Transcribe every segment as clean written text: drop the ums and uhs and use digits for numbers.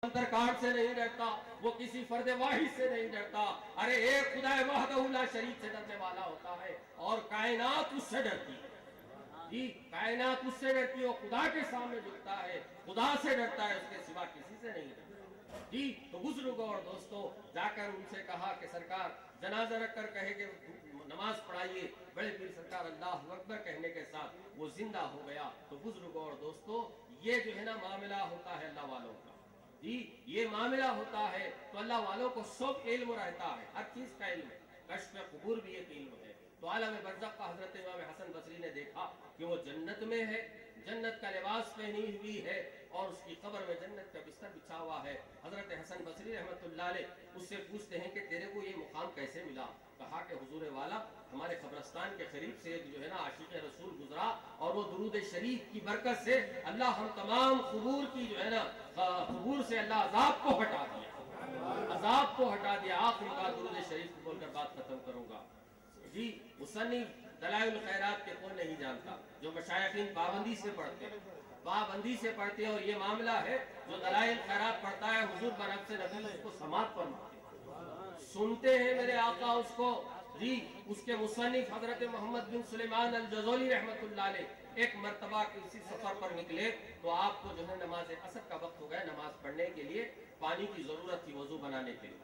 अंतरकांड से नहीं डरता, वो किसी फर्द वाहिद से नहीं डरता। अरे एक खुदा वहदहू ला शरीक से डरने वाला होता है और कायनात उससे डरती है। जी, कायनात उससे डरती है, खुदा के सामने झुकता है, खुदा से डरता है, उसके सिवा किसी से नहीं डरता। जी, तो बुजुर्गों और दोस्तों, जाकर उनसे कहा कि सरकार जनाजा रख कर कहे कि नमाज पढ़ाइए। बड़े पीर सरकार अल्लाह अकबर कहने के साथ वो जिंदा हो गया। तो बुजुर्गों और दोस्तों, ये जो है ना मामला होता है अल्लाह वालों का। जी, ये मामला होता है तो अल्लाह वालों को सब इल्म रहता है, हर चीज का इल्म है। कश्फ कुबूर भी एक इल्म है। तो आलम बरज़ख का हजरत इमाम हसन बसरी ने देखा कि वो जन्नत में है, जन्नत का लिबास पहनी हुई है और उसकी कब्र में जन्नत का बिस्तर बिछा हुआ है। हजरत हसन बसरी रहमतुल्लाह अलैह उससे पूछते हैं कि तेरे को ये मुकाम कैसे मिला? कहा कि हुजूर वाला, हमारे कब्रस्तान के करीब से एक जो है ना आशिक रसूल गुजरा और वो दुरूद शरीफ की बरकत से अल्लाह हम तमाम कुबूर की जो है ना कुबूर से अल्लाह अजाब को हटा दिया, अजाब को हटा दिया। आखिरी बात दुरूद शरीफ को बोलकर बात खत्म करूंगा। जी, मुसन्निफ दलाइल खैरात के कौन नहीं जानता, जो मशाइखीन पाबंदी से पढ़ते हैं, पाबंदी से पढ़ते हैं। और ये मामला है जो दलाइल खैरात पढ़ता है, हुजूर बनफ़्स नबी उसको समात फरमाते हैं, सुनते हैं मेरे आका उसको। जी, उसके मुसन्निफ हजरत मोहम्मद बिन सुलेमान अल जज़ोली रहमतुल्लाह अलैह एक मर्तबा किसी सफर पर निकले तो आपको जो है नमाज असर का वक्त हो गया, नमाज पढ़ने के लिए पानी की जरूरत थी वजू बनाने के लिए।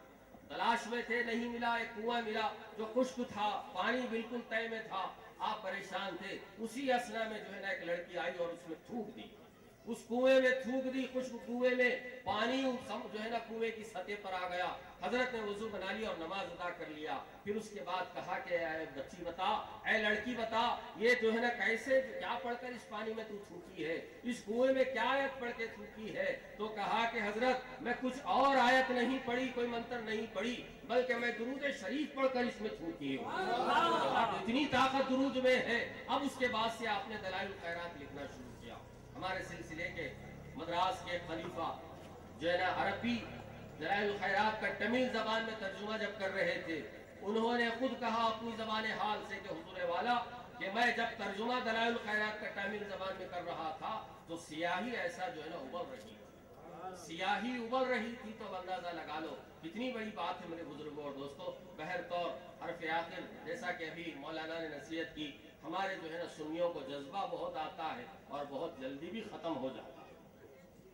तलाश में थे, नहीं मिला। एक कुआं मिला जो खुश्क था, पानी बिल्कुल तय में था। आप परेशान थे। उसी असना में जो है ना एक लड़की आई और उसमें थूक दी, उस कुएं में थूक दी। खुश्क कुएं में पानी जो है ना कुएं की सतह पर आ गया। हजरत ने वजू बना लिया और नमाज अदा कर लिया। फिर उसके बाद कहा कि बच्ची बता, ऐ लड़की बता, ये जो है ना कैसे, क्या पढ़कर इस पानी में तू थूकी है, इस कुएं में क्या आयत पढ़ के थूकी है? तो कहा कि हजरत मैं कुछ और आयत नहीं पढ़ी, कोई मंत्र नहीं पढ़ी, बल्कि मैं दुरूद शरीफ पढ़कर इसमें थूकी हूँ। इतनी ताकत दुरूद में है। अब उसके बाद से आपने दलाइल खैरात लिखना शुरू किया। हमारे सिलसिले के मद्रास के खलीफा जो है ना अरबी दलाइल खैरात का तमिल जबान में तर्जुमा जब कर रहे थे, उन्होंने खुद कहा अपनी जबान हाल से कि हुजूर वाला, कि मैं जब तर्जुमा दलाइल खैरात का तमिल जबान में कर रहा था तो सियाही ऐसा जो है ना उबल रही, सियाही उबल रही थी। तो अंदाजा लगा लो कितनी बड़ी बात है मेरे बुजुर्गों और दोस्तों। बहर तौर हरफ आखिर, जैसा कि अभी मौलाना ने नसीहत की, हमारे जो है ना सुन्नियों को जज्बा बहुत आता है और बहुत जल्दी भी खत्म हो जाता है।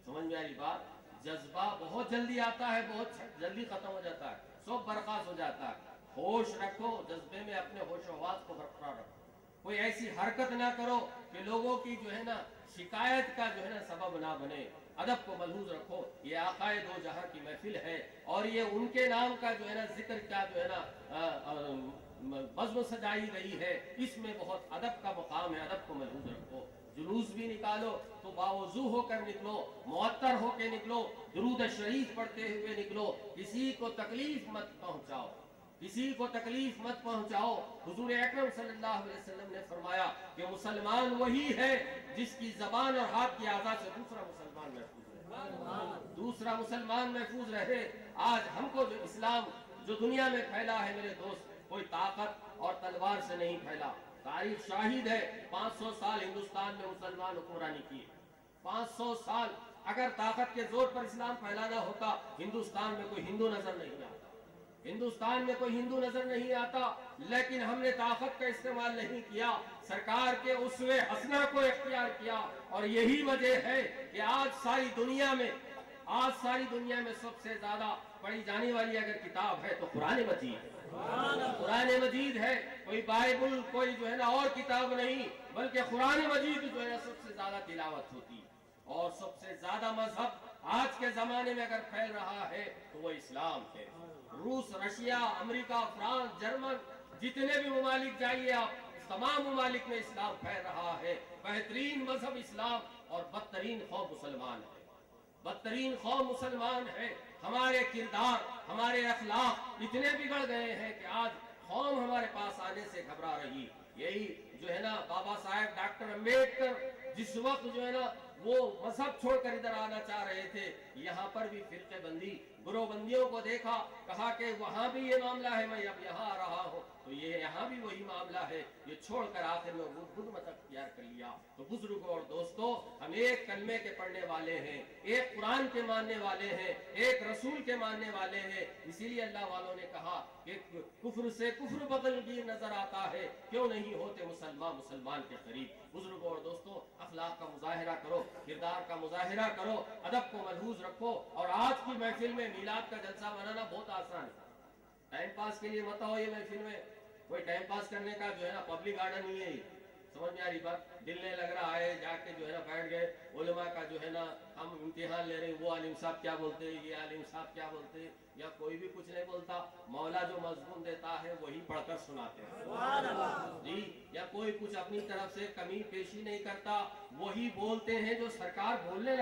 समझ में आ रही बात? जज्बा बहुत जल्दी आता है, बहुत जल्दी खत्म हो जाता है, सब बर्खास्त हो जाता है। होश रखो, जज्बे में अपने होश आवाज को बरकरार रखो। कोई ऐसी हरकत ना करो कि लोगों की जो है ना शिकायत का जो है ना सबब ना बने। अदब को मलहूज रखो। ये आकाए दो जहां की महफिल है और ये उनके नाम का जो है ना जिक्र का जो है ना बज़्म सजाई गई है, इसमें बहुत अदब का मुकाम है। अदब को मलहूज रखो। जुलूस भी निकालो तो बावजू होकर निकलो, मुअत्तर होकर निकलो, दुरूद शरीफ पढ़ते हुए निकलो। किसी को तकलीफ मत पहुंचाओ, किसी को तकलीफ मत पहुंचाओ। हुजूर अकरम सल्लल्लाहु अलैहि वसल्लम ने फरमाया कि मुसलमान वही है जिसकी जबान और हाथ की आज़ा से दूसरा मुसलमान महफूज रहे, दूसरा मुसलमान महफूज रहे। आज हमको जो इस्लाम जो दुनिया में फैला है मेरे दोस्त, कोई ताकत और तलवार से नहीं फैला। तारीख शाहिद है, 500 साल हिंदुस्तान में मुसलमान हुक्मरानी की। 500 साल अगर ताकत के जोर पर इस्लाम फैलाना होता, हिंदुस्तान में कोई हिंदू नजर नहीं आता, हिंदुस्तान में कोई हिंदू नजर नहीं आता। लेकिन हमने ताकत का इस्तेमाल नहीं किया, सरकार के उसवे हसना को इख्तियार किया। और यही वजह है कि आज सारी दुनिया में सबसे ज्यादा पढ़ी जाने वाली अगर किताब है तो कुरान मजीद है। कुरान मजीद है, कोई बाइबल, कोई जो है ना और किताब नहीं, बल्कि कुरान मजीद जो है सबसे ज्यादा तिलावत होती है। और सबसे ज्यादा मजहब आज के जमाने में अगर फैल रहा है तो वो इस्लाम है। रूस, रशिया, अमेरिका, फ्रांस, जर्मन, जितने भी ममालिक जाइए आप, तमाम ममालिक में इस्लाम फैल रहा है। बेहतरीन मजहब इस्लाम और बदतरीन कौम मुसलमान है, बदतरीन कौम मुसलमान है। हमारे किरदार, हमारे अखलाक इतने बिगड़ गए हैं कि आज कौम हमारे पास आने से घबरा रही। यही जो है ना बाबा साहेब डॉक्टर अम्बेडकर जिस वक्त जो है ना वो मजहब छोड़कर इधर आना चाह रहे थे, यहाँ पर भी फिरके बंदी, गुरो बंदियों को देखा, कहा कि वहाँ भी ये मामला है, मैं अब यहाँ आ रहा हूँ, तो ये यहाँ भी वही मामला है, ये छोड़कर आखिर में बुद्ध मत अख्तियार कर लिया। तो बुजुर्गों और दोस्तों, हम एक कलमे के पढ़ने वाले हैं, एक कुरान के मानने वाले हैं, एक रसूल के मानने वाले हैं। इसीलिए अल्लाह वालों ने कहा कि कुफ्र से कुफ्र बदल भी नजर आता है, क्यों नहीं होते मुसलमान मुसलमान के करीब। बुजुर्गों और दोस्तों, अखलाक का मुजाहिरा करो, किरदार का मुजाहिरा करो, अदब को मलहूज रखो। और आज की महफिल में मीलाद का जलसा मनाना बहुत आसान है। टाइम पास के लिए मत आओ, ये महफिल में कोई टाइम पास करने का जो है ना पब्लिक गार्डन नहीं है। समझ में आ रही बात? दिल नहीं लग रहा है, जाके जो है ना बैठ गए, उलमा का जो है ना हम इम्तिहान ले रहे हैं, वो आलिम साहब क्या बोलते हैं, ये आलिम साहब क्या बोलते हैं, या कोई भी कुछ नहीं बोलता। मौला जो मजमून देता है वही पढ़कर सुनाते हैं जी, या कोई कुछ अपनी तरफ से कमी पेशी नहीं करता, वही बोलते हैं जो सरकार बोलने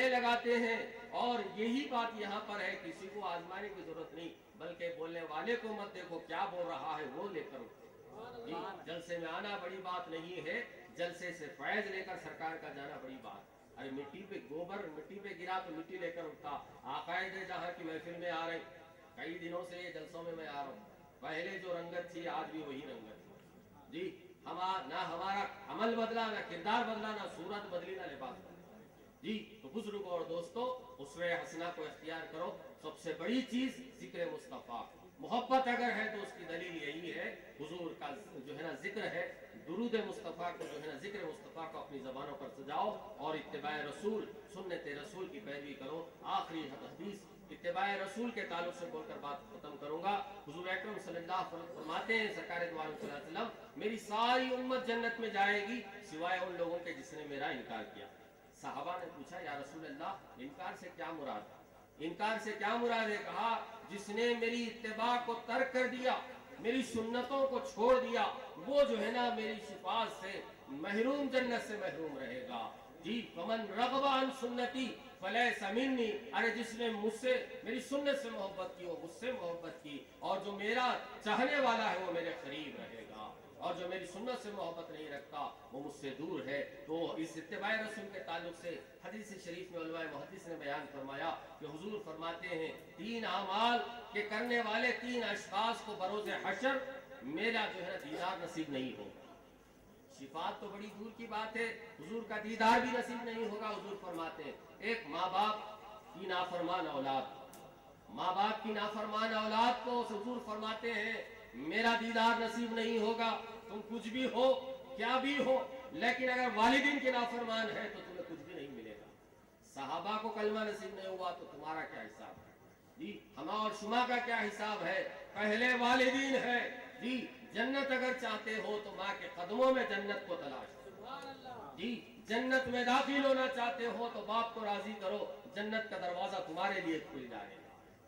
लगाते हैं। और यही बात यहाँ पर है, किसी को आजमाने की जरूरत नहीं, बल्कि बोलने वाले को मत देखो क्या बोल रहा है, वो लेकर जी। जलसे में आना बड़ी बात नहीं है, जलसे से फैज लेकर सरकार का जाना बड़ी बात। अरे मिट्टी पे गोबर मिट्टी पे गिरा तो मिट्टी लेकर उठता। आकायदे जहाँ की महफिल में आ रहे, कई दिनों से ये जलसों में मैं आ रहा हूँ, पहले जो रंगत थी आज भी वही रंगत थी जी। ना हमारा अमल बदला, ना किरदार बदला, ना सूरत बदली, ना लिबास जी। तो बुजुर्गों और दोस्तों, उसवे हसना को इख्तियार करो। सबसे बड़ी चीज जिक्र मुस्तफा, मोहब्बत अगर है तो उसकी दलील यही है, हुजूर का जो है ना जिक्र है, दुरूद मुस्तफा को जो है ना जिक्र मुस्तफा को अपनी जबानों पर सजाओ और इत्तिबाए रसूल, सुन्नत रसूल की पैरवी करो। आखिरी हदीस इत्तिबाए रसूल के ताल्लुक से बोलकर बात खत्म करूंगा। हुजूर अकरम सल्लल्लाहु अलैहि वसल्लम फरमाते हैं, सरकार दो आलम सल्लल्लाहु अलैहि वसल्लम, मेरी सारी उम्मत जन्नत में जाएगी सिवाय उन लोगों के जिसने मेरा इनकार किया। सहाबा ने पूछा, या रसूल अल्लाह, इनकार से क्या मुराद है? इनकार से क्या मुराद है? कहा, जिसने मेरी इत्तिबा को तर्क कर दिया, मेरी सुन्नतों को छोड़ दिया, वो जो है ना मेरी शिफात से महरूम, जन्नत से महरूम रहेगा जी। फमन रग़बा अन सुन्नती फलैसा मिन्नी, अरे जिसने मुझसे मेरी सुन्नत से मोहब्बत की, वो मुझसे मोहब्बत की, और जो मेरा चाहने वाला है वो मेरे करीब रहेगा, और जो मेरी सुन्नत से मोहब्बत नहीं रखता वो मुझसे दूर है। तो इस इत्तिबाए रसूल के ताल्लुक से हदीस शरीफ में उलमाए मुहद्दिस ने बयान फरमाया कि हुजूर फरमाते हैं, 3 अमाल के करने वाले 3 अशखास को बरोज़े हशर मेरा जो है दीदार नसीब नहीं होगा। शिफात तो बड़ी दूर की बात है, हुजूर का दीदार भी नसीब नहीं होगा। हुजूर फरमाते हैं, एक माँ बाप की नाफरमान औलाद, माँ बाप की नाफरमान औलाद को हुजूर फरमाते हैं, मेरा दीदार नसीब नहीं होगा। तुम कुछ भी हो, क्या भी हो, लेकिन अगर वालिदीन के नाफरमान है तो तुम्हें कुछ भी नहीं मिलेगा। सहाबा को कलमा नसीब नहीं हुआ तो तुम्हारा क्या हिसाब है जी? हमा और शुमा का क्या हिसाब है? पहले वालिदीन है जी। जन्नत अगर चाहते हो तो माँ के कदमों में जन्नत को तलाश जी। जन्नत में दाखिल होना चाहते हो तो बाप को राजी करो, जन्नत का दरवाजा तुम्हारे लिए खुल जाएगा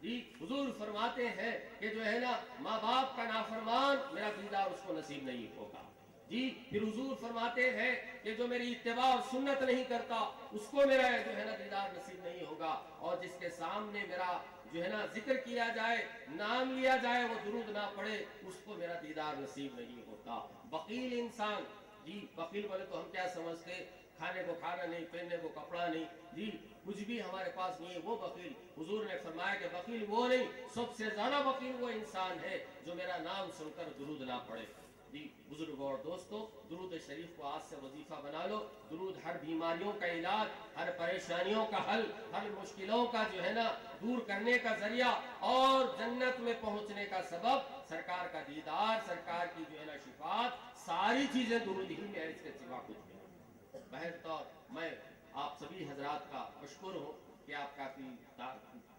जी। हुजूर फरमाते हैं कि जो है ना माँ बाप का नाफरमान, मेरा दीदार उसको नसीब नहीं होगा जी। फिर हुजूर फरमाते हैं कि जो मेरी इत्तिबा और सुन्नत नहीं करता उसको मेरा जो है ना दीदार नसीब नहीं होगा, और जिसके सामने मेरा जो है ना जिक्र किया जाए, नाम लिया जाए, वो दुरूद ना पड़े, उसको मेरा दीदार नसीब नहीं होता। बकील इंसान जी, बकील बोले तो हम क्या समझते, खाने को खाना नहीं, पहनने को कपड़ा नहीं जी, कुछ भी हमारे पास नहीं है, वो बकील। हुजूर ने फरमाया कि बकील वो नहीं, सबसे ज्यादा बकील वो इंसान है जो मेरा नाम सुनकर दुरूद ना पड़े जी। बुजुर्गों और दोस्तों, दुरूद शरीफ को आज से वजीफा बना लो। दुरूद हर बीमारियों का इलाज, हर परेशानियों का हल, हर मुश्किलों का जो है ना दूर करने का जरिया, और जन्नत में पहुंचने का सबब सरकार का दीदार, सरकार की जो है ना शिफात, सारी चीजें दुरूद ही में है, इसके सिवा कुछ नहीं। बहरतौर मैं आप सभी हजरात का मशकूर हूँ कि आप काफी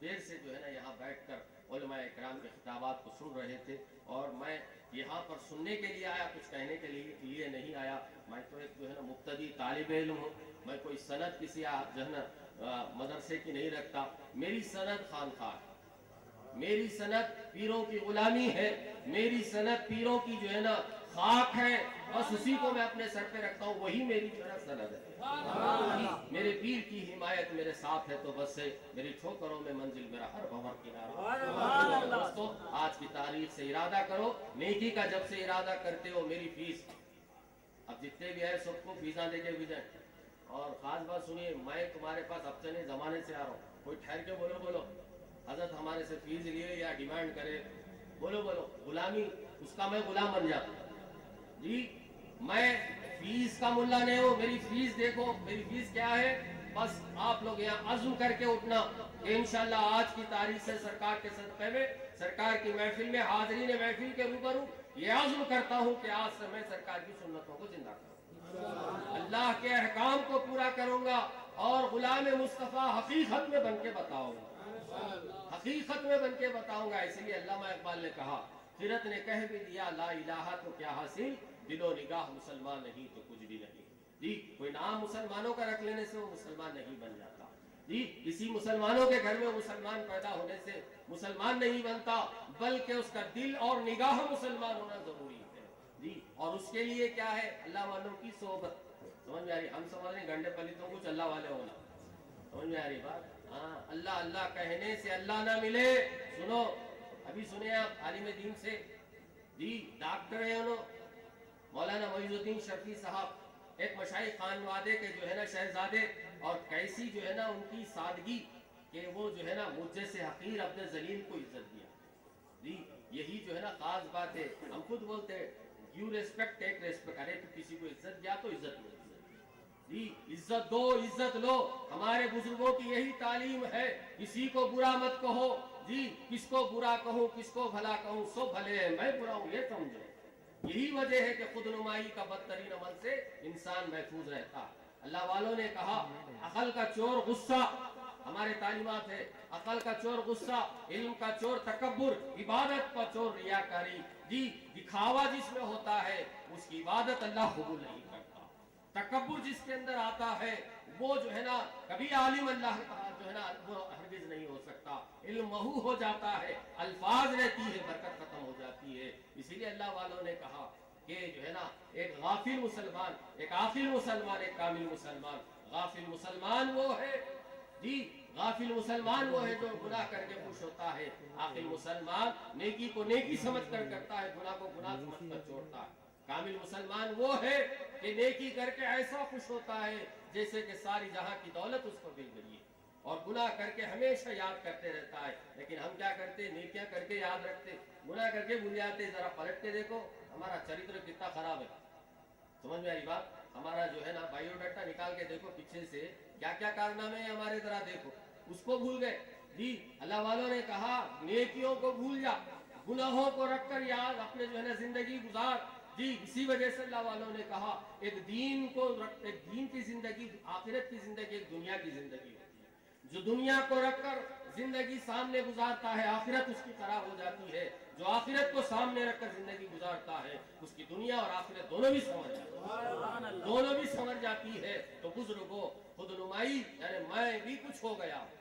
देर से जो है ना यहाँ बैठकर उलमाए इकराम के खिताबात को सुन रहे थे, और मैं यहाँ पर सुनने के लिए आया, कुछ कहने के लिए नहीं आया। मैं तो एक जो है ना मुब्तदी तालिब इल्म हूँ, मैं कोई सनद किसी जो है ना मदरसे की नहीं रखता। मेरी सनद खानखा है, मेरी सनद पीरों की गुलामी है, मेरी सनद पीरों की जो है ना खाक है, बस उसी को मैं अपने सर पे रखता हूँ, वही मेरी जो है सनद है। मेरे पीर की हिमायत मेरे साथ है तो बस है, मेरी ठोकरों में मंजिल मेरा हर भंवर किनारा। दोस्तों, आज की तारीख से इरादा करो, नेकी का जब से इरादा करते हो मेरी फीस, अब जितने भी है सबको फीसा दे के भी जाए, اور خاص بات سنیے، میں تمہارے پاس اب سے نہیں زمانے سے آ رہا ہوں، کوئی ٹھہر کے بولو حضرت ہمارے سے فیس لیے یا ڈیمانڈ کرے، بولو غلامی اس کا میں غلام بن جاتا. جی میں فیس کا ملا نہیں ہوں، میری فیس دیکھو، میری فیس کیا ہے؟ بس آپ لوگ یہاں عزم کر کے اٹھنا کہ انشاءاللہ آج کی تاریخ سے سرکار کے صدقے میں، سرکار کی محفل میں، حاضرین محفل کے روبرو یہ عزم کرتا ہوں کہ آج سے میں سرکار کی سنتوں کو زندہ کروں، اللہ کے احکام کو پورا کروں گا اور غلام مصطفیٰ حقیقت میں بن کے بتاؤں گا، حقیقت میں بن کے بتاؤں گا. اسی لیے علامہ اقبال نے کہا، خرت نے کہہ بھی دیا لا الہ تو کیا حاصل، دل و نگاہ مسلمان نہیں تو کچھ بھی نہیں. جی کوئی نام مسلمانوں کا رکھ لینے سے وہ مسلمان نہیں بن جاتا. جی کسی مسلمانوں کے گھر میں مسلمان پیدا ہونے سے مسلمان نہیں بنتا، بلکہ اس کا دل اور نگاہ مسلمان ہونا ضروری ہے. جی اور اس کے لیے کیا ہے؟ اللہ والوں کی صحبت. سمجھ میں آ رہی؟ ہم سمجھ رہے ہیں گنڈے پلیتوں کچھ اللہ والے ہونا. سمجھ میں آ رہی بات؟ ہاں، اللہ اللہ کہنے سے اللہ نہ ملے. سنو ابھی سنے آپ عالم دین سے، جی ڈاکٹر ہیں انہوں، مولانا معیز الدین شرفی صاحب، ایک مشائخ خانوادے کے جو ہے نا شہزادے، اور کیسی جو ہے نا ان کی سادگی کہ وہ جو ہے نا مجھے سے حقیر اپنے ذلیل کو عزت دیا. جی یہی جو ہے نا خاص بات ہے. ہم خود بولتے ہیں یو ریسپیکٹ ٹیک ریسپیکٹ، ارے تو کسی کو عزت دیا تو عزت لو. جی عزت دو، عزت لو. ہمارے بزرگوں کی یہی تعلیم ہے، کسی کو برا مت کہو. جی کس کو برا کہوں، کس کو بھلا کہوں، سو بھلے ہیں میں برا ہوں، یہ سمجھو. یہی وجہ ہے کہ خود نمائی کا بدترین عمل سے انسان محفوظ رہتا. اللہ والوں نے کہا عقل کا چور غصہ، ہمارے تعلیمات ہے، عقل کا چور غصہ، علم کا چور تکبر، عبادت کا چور ریاکاری. جی دکھاوا جس میں ہوتا ہے اس کی عبادت اللہ قبول نہیں کرتا. تکبر جس کے اندر آتا ہے وہ جو ہے نا کبھی عالم اللہ جو ہے نا وہ ہرگز نہیں ہو سکتا. علم محو ہو جاتا ہے، الفاظ رہتی ہے، برکت ختم ہو جاتی ہے. اسی لیے اللہ والوں نے کہا کہ جو ہے نا ایک غافل مسلمان، ایک عاقل مسلمان، ایک کامل مسلمان. غافل مسلمان وہ ہے، جی غافل مسلمان وہ ہے جو گناہ کر کے خوش ہوتا ہے. عاقل مسلمان نیکی کو نیکی سمجھ کر کرتا ہے، گناہ کو گناہ سمجھ کر چھوڑتا ہے. کامل مسلمان وہ ہے کہ نیکی کر کے ایسا خوش ہوتا ہے جیسے کہ ساری جہاں کی دولت اس کو مل گئی ہے، اور گناہ کر کے ہمیشہ یاد کرتے رہتا ہے. لیکن ہم کیا کرتے؟ نیکیاں کر کے یاد رکھتے، گناہ کر کے بھول جاتے. ذرا پلٹ کے دیکھو ہمارا چرتر کتنا خراب ہے. سمجھ میں آ رہی بات؟ ہمارا جو ہے نا بایو ڈاٹا نکال کے دیکھو پیچھے سے کیا کیا کارنامے ہیں ہمارے، ذرا دیکھو. اس کو بھول گئے. جی اللہ والوں نے کہا نیکیوں کو بھول جا، گناہوں کو رکھ کر یاد اپنے جو ہے نا زندگی گزار. جی اسی وجہ سے اللہ والوں نے کہا ایک دین کو رکھ، ایک دین کی زندگی، آخرت کی زندگی، ایک دنیا کی زندگی ہوتی ہے. جو دنیا کو رکھ کر زندگی سامنے گزارتا ہے آخرت اس کی خراب ہو جاتی ہے. جو آخرت کو سامنے رکھ کر زندگی گزارتا ہے اس کی دنیا اور آخرت دونوں بھی سمجھ جاتی ہے، دونوں بھی سمجھ جاتی ہے. تو بزرگوں خود نمائی یعنی میں بھی کچھ ہو گیا ہوں.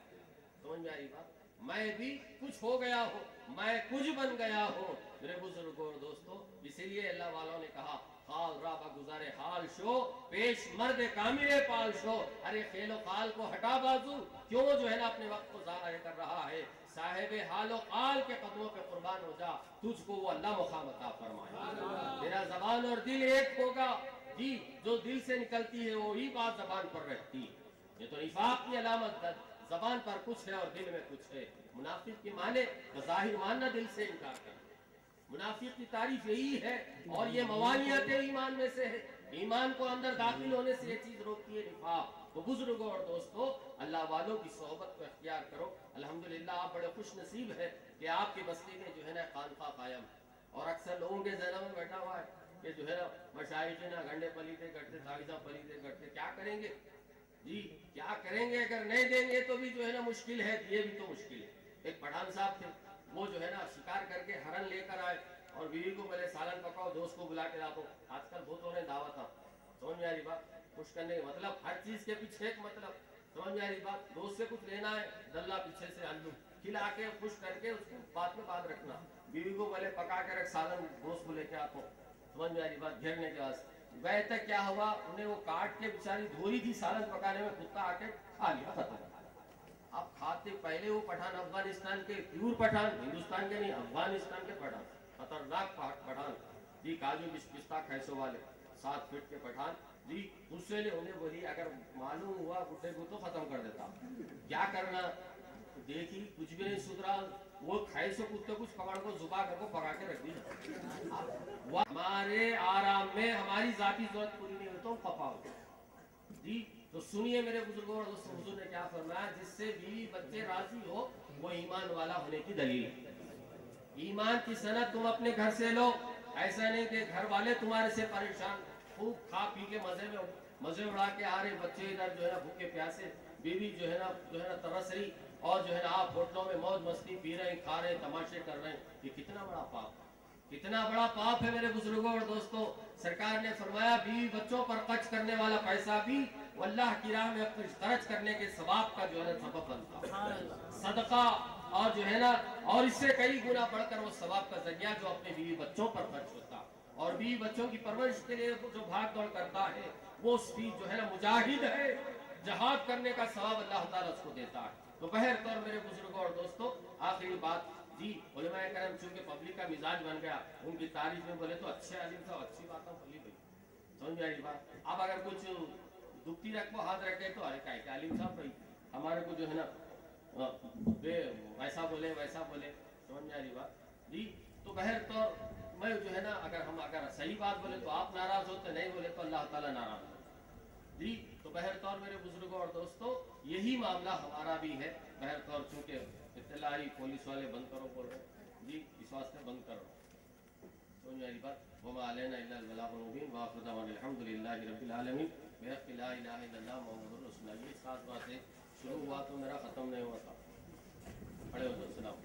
سمجھ میں آئی بات؟ میں بھی کچھ ہو گیا ہوں، میں کچھ بن گیا ہوں میرے بزرگوں اور دوستوں. اسی لیے اللہ والوں نے کہا خال را گزارے حال شو، پیش مرد کامل پال شو. ارے خیل و خال کو ہٹا بازو، کیوں جو ہے نا اپنے وقت کو ضائع کر رہا ہے؟ صاحب حال و قال کے قدموں پہ قربان ہو جا، تجھ کو وہ اللہ مقام عطا فرمائے. میرا زبان اور دل ایک ہوگا. جی جو دل سے نکلتی ہے وہی بات زبان پر رہتی ہے. یہ تو نفاق کی علامت ہے، زبان پر کچھ ہے اور دل میں کچھ ہے. منافق کی مانے بظاہر ماننا، دل سے انکار کرنا. منافق کی تعریف یہی ہے، اور یہ موانعت ایمان میں سے ہے. ایمان کو اندر داخل ہونے سے یہ چیز روکتی ہے، نفاق. تو بزرگوں اور دوستوں اللہ والوں کی صحبت کو اختیار کرو. الحمدللہ آپ بڑے خوش نصیب ہے کہ آپ کی بستی میں جو ہے نا خانقاہ قائم ہے. اور اکثر لوگوں کے ذہنوں میں بیٹھا ہوا ہے کہ جو ہے نا مشائخ نا گنڈے پلیتے کرتے، تعویذہ پلیتے کرتے، کیا کریں گے؟ جی کیا کریں گے؟ اگر نہیں دیں گے تو بھی جو ہے نا مشکل ہے، یہ بھی تو مشکل ہے. ایک پٹھان صاحب تھے، وہ جو ہے نا شکار کر کے ہرن لے کر آئے اور بیوی کو پہلے سالن پکاؤ، دوست کو بلا کے لاؤ. آج کل بہت ہو رہے دعوت. سمجھ میں آ رہی بات؟ خوش کرنے کا مطلب ہر چیز کے پیچھے ایک مطلب. سمجھ میں آ رہی بات؟ دوست سے کچھ لینا ہے، دلہ پیچھے سے آلو کھلا کے خوش کر کے اس کو بات میں بات رکھنا. بیوی کو پہلے پکا کے رکھ، سالن دوست کو لے کے آتا ہوں. سمجھ میں آ رہی بات؟ گھیرنے کے واسطے گئے تک کیا ہوا، انہیں وہ کاٹ کے بیچاری دھوئی تھی سالن پکانے میں، کتا آ کے کھا لیا، ختم. اب کھاتے پہلے وہ پٹھان افغانستان کے پیور پٹھان، ہندوستان کے نہیں افغانستان کے پٹھان، خطرناک پٹھان. جی کاجو پستہ خیسوں والے 7 فٹ کے پٹھان جی اس سے انہیں بولی اگر معلوم ہوا بڈھے کو تو ختم کر دیتا. کیا کرنا؟ دیکھی کچھ بھی نہیں سدھرا. وہ کھائے سو کتے کچھ پکڑ کو زبا کر کو پکا کے رکھ دی. ہمارے آرام میں ہماری ذاتی ضرورت پوری نہیں ہو تو خفا ہو جی. تو سنیے میرے بزرگوں اور دوستوں, حضور نے کیا فرمایا, جس سے بیوی بچے راضی ہو وہ ایمان والا ہونے کی دلیل ہے. ایمان کی صنعت تم اپنے گھر سے لو. ایسا نہیں کہ گھر والے تمہارے سے پریشان, خوب کھا پی کے مزے اڑا کے آ رہے, بچے ادھر جو ہے نا بھوکے پیاسے, بیوی جو ہے نا ترس رہی, اور جو ہے نا آپ ہوٹلوں میں موج مستی پی رہے ہیں, کھا رہے ہیں, تماشے کر رہے ہیں. یہ کتنا بڑا پاپ, کتنا بڑا پاپ ہے میرے بزرگوں اور دوستوں. سرکار نے فرمایا بیوی بچوں پر خرچ کرنے والا پیسہ بھی وہ اللہ کی راہ میں خرچ کرنے کے ثواب کا جو ہے سبب بنتا, صدقہ, اور جو ہے نا اور اس سے کئی گنا بڑھ کر وہ ثواب کا ذریعہ جو اپنے بیوی بچوں پر خرچ ہوتا. اور بیوی بچوں کی پرورش کے لیے جو بھاگ دوڑ کرتا ہے وہ بھی جو ہے نا مجاہد ہے, جہاد کرنے کا ثواب اللہ تعالیٰ اس کو دیتا ہے. تو بہرطور میرے بزرگوں اور دوستوں, آخری بات جی, علماء کرام چونکہ پبلک کا مزاج بن گیا, ان کی تعریف میں بولے تو اچھے عالم صاحب اچھی باتیں بولی بھائی, سمجھ میں آئی بات. اب اگر کچھ دکھتی رکھ کو ہاتھ رکھے تو ارے کہ عالم صاحب بھائی ہمارے کو جو ہے نا ویسا بولے ویسا بولے, سمجھ میں آ رہی بات جی. تو بہرطور میں جو ہے نا اگر صحیح بات بولے تو آپ ناراض ہوتے, نہیں بولے تو اللہ تعالیٰ ناراض ہوتے جی. تو بہرطور میرے بزرگوں اور دوستوں یہی معاملہ ہمارا بھی ہے. بہرطور چونکہ اطلاعی پولیس والے بند کرو بول رہے جی, اس واسطے بند کرو, سمجھ میں آ رہی بات. وما علینا الا البلاغ المبین وآخر دعوانا الحمدللہ رب العالمین بحق لا الہ الا اللہ محمد رسول اللہ. یہ 7 باتیں شروع ہوا تو میرا ختم نہیں ہوا تھا. کھڑے ہو جاؤ, سلام.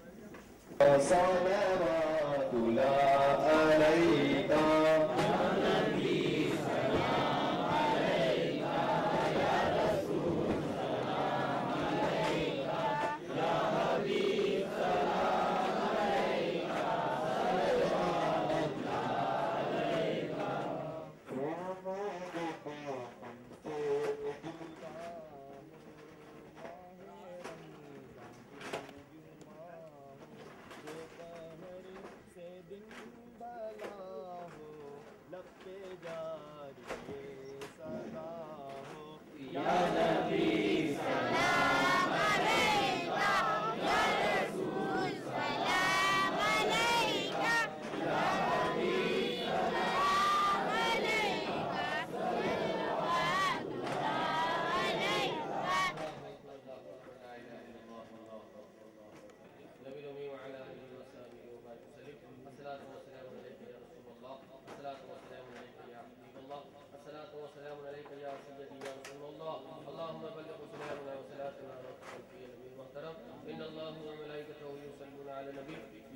صلوات اللہ علیکہ یا نبی, سلام علیکہ یا رسول, سلام علیکہ یا حبیب, سلام علیکہ صلوات اللہ علیکہ.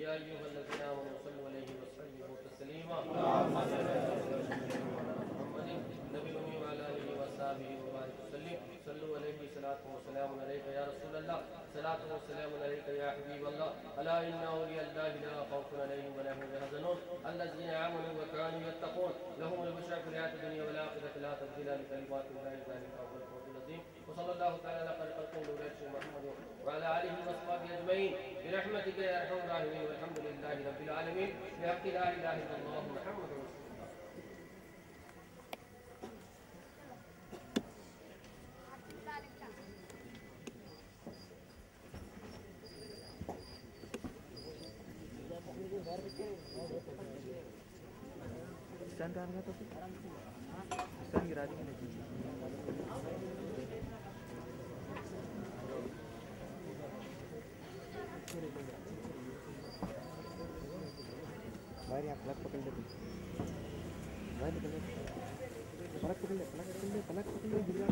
يا أيها الذين آمنوا صلوا عليه وسلموا تسليما. محمد النبي وعلى آله وصحبه وبارك وسلم. صلوا عليه صلاة وسلام عليك يا رسول الله, صلاة وسلام عليك يا حبيب الله. ألا إن أولياء الله لا خوف عليهم ولا هم يحزنون الذين آمنوا وكانوا يتقون لهم البشرى في الحياة الدنيا والآخرة لا تبديل لكلمات الله ذلك هو الفوز العظيم. وصلى الله تعالى على خير خلق الله محمد وعلى آله وصحبه أجمعين برحمتك يا أرحم الراحمين والحمد لله رب العالمين بحق لا إله إلا الله محمد رسول الله. Stand down to stand गिरा दी मैंने. बाहर यहाँ पलक पकड़ ले, बाहर निकल ले, पलक पकड़ ले, पलक पकड़ ले, पलक पकड़ ले, गिरा.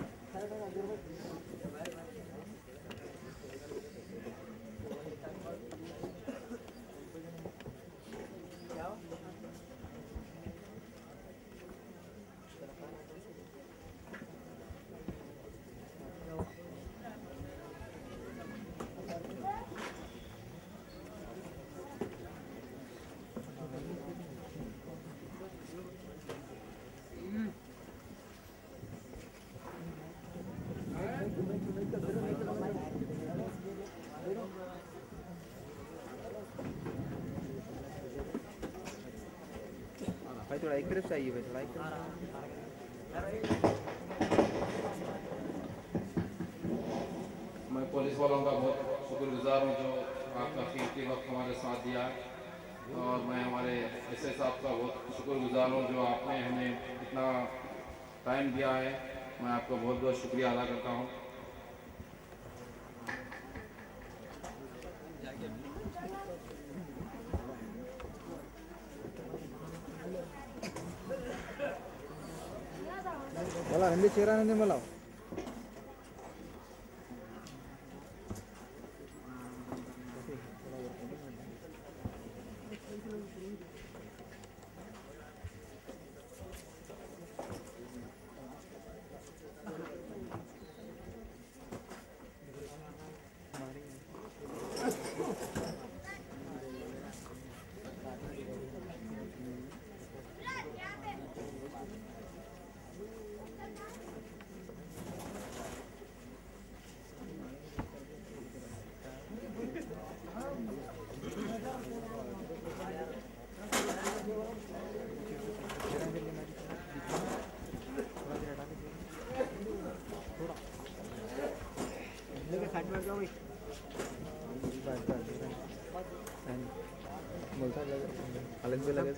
भाई थोड़ा एक तरफ चाहिए, भाई थोड़ा एक तरफ. मैं पुलिस वालों का बहुत शुक्रगुजार हूँ जो आपका कीमती वक्त हमारे साथ दिया है, और मैं हमारे एसए साहब का बहुत शुक्रगुजार हूँ जो आपने हमें इतना टाइम दिया है। मैं आपका बहुत बहुत शुक्रिया अदा करता हूँ। मला हल्ली चेहरा नाही मला बोलता अलग भी लगे